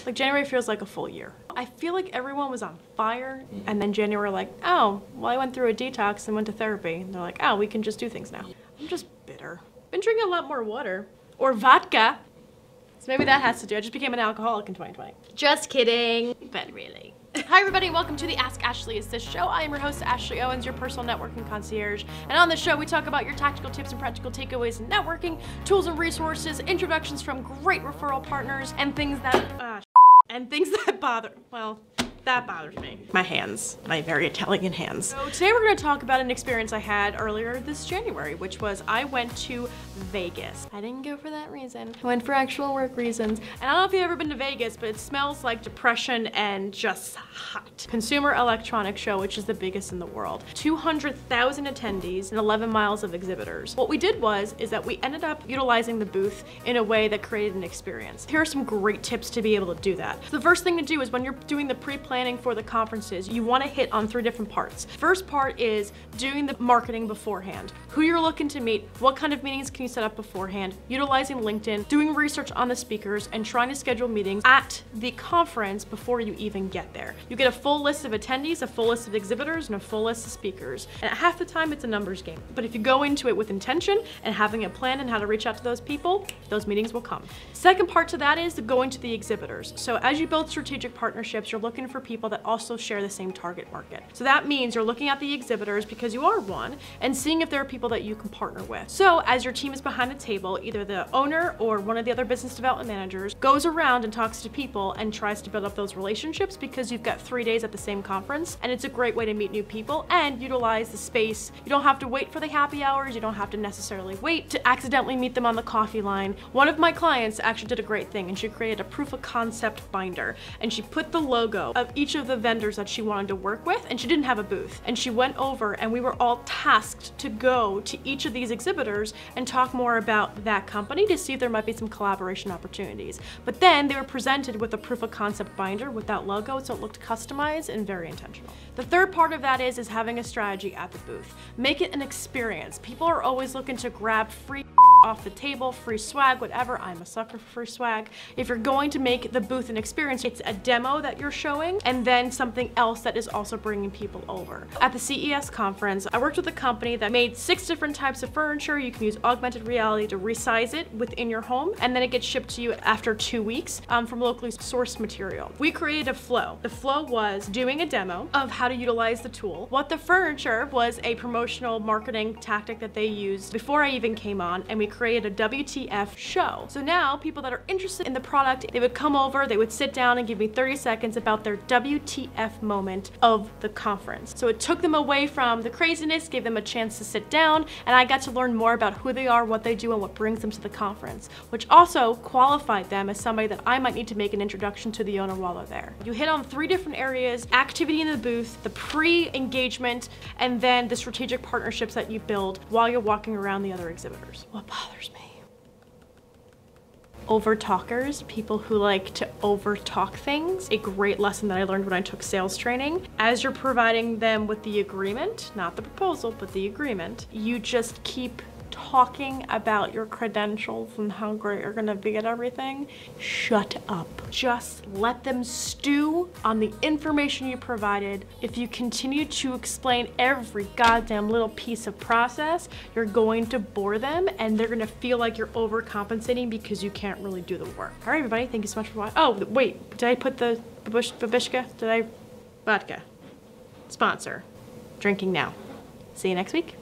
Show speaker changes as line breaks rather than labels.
Like January feels like a full year. I feel like everyone was on fire, and then January like, oh, well I went through a detox and went to therapy. And they're like, oh, we can just do things now. I'm just bitter. Been drinking a lot more water. Or vodka. So maybe that has to do. I just became an alcoholic in 2020. Just kidding, but really. Hi everybody, welcome to the Ask Ashley Is This show. I am your host, Ashley Owens, your personal networking concierge. And on this show, we talk about your tactical tips and practical takeaways in networking, tools and resources, introductions from great referral partners, and things that, that bothers me. My hands, my very Italian hands. So today we're gonna talk about an experience I had earlier this January, which was I went to Vegas. I didn't go for that reason. I went for actual work reasons. And I don't know if you've ever been to Vegas, but it smells like depression and just hot. Consumer Electronics Show, which is the biggest in the world. 200,000 attendees and 11 miles of exhibitors. What we did is that we ended up utilizing the booth in a way that created an experience. Here are some great tips to be able to do that. So the first thing to do is when you're doing the pre-planning for the conferences, you want to hit on 3 different parts. First part is doing the marketing beforehand. Who you're looking to meet, what kind of meetings can you set up beforehand, utilizing LinkedIn, doing research on the speakers, and trying to schedule meetings at the conference before you even get there. You get a full list of attendees, a full list of exhibitors, and a full list of speakers. And half the time it's a numbers game. But if you go into it with intention and having a plan and how to reach out to those people, those meetings will come. Second part to that is going to the exhibitors. So as you build strategic partnerships, you're looking for people that also share the same target market. So that means you're looking at the exhibitors because you are one and seeing if there are people that you can partner with. So as your team is behind the table, either the owner or one of the other business development managers goes around and talks to people and tries to build up those relationships because you've got 3 days at the same conference and it's a great way to meet new people and utilize the space. You don't have to wait for the happy hours. You don't have to necessarily wait to accidentally meet them on the coffee line. One of my clients actually did a great thing and she created a proof of concept binder and she put the logo of each of the vendors that she wanted to work with, and she didn't have a booth. And she went over and we were all tasked to go to each of these exhibitors and talk more about that company to see if there might be some collaboration opportunities. But then they were presented with a proof of concept binder with that logo, so it looked customized and very intentional. The third part of that is having a strategy at the booth. Make it an experience. People are always looking to grab free off the table, free swag, whatever. I'm a sucker for free swag. If you're going to make the booth an experience, it's a demo that you're showing and then something else that is also bringing people over. At the CES conference, I worked with a company that made 6 different types of furniture. You can use augmented reality to resize it within your home, and then it gets shipped to you after 2 weeks from locally sourced material. We created a flow. The flow was doing a demo of how to utilize the tool. What the furniture was a promotional marketing tactic that they used before I even came on, and we created a WTF show. So now people that are interested in the product, they would come over, they would sit down and give me 30 seconds about their WTF moment of the conference. So it took them away from the craziness, gave them a chance to sit down, and I got to learn more about who they are, what they do, and what brings them to the conference, which also qualified them as somebody that I might need to make an introduction to the owner while they're there. You hit on 3 different areas: activity in the booth, the pre-engagement, and then the strategic partnerships that you build while you're walking around the other exhibitors. What bothers me? Over-talkers, people who like to over-talk things. A great lesson that I learned when I took sales training. As you're providing them with the agreement, not the proposal, but the agreement, you just keep talking about your credentials and how great you're gonna be at everything. Shut up. Just let them stew on the information you provided. If you continue to explain every goddamn little piece of process, you're going to bore them and they're gonna feel like you're overcompensating because you can't really do the work. All right, everybody, thank you so much for watching. Oh, wait, did I put the babishka? Vodka. Sponsor. Drinking now. See you next week.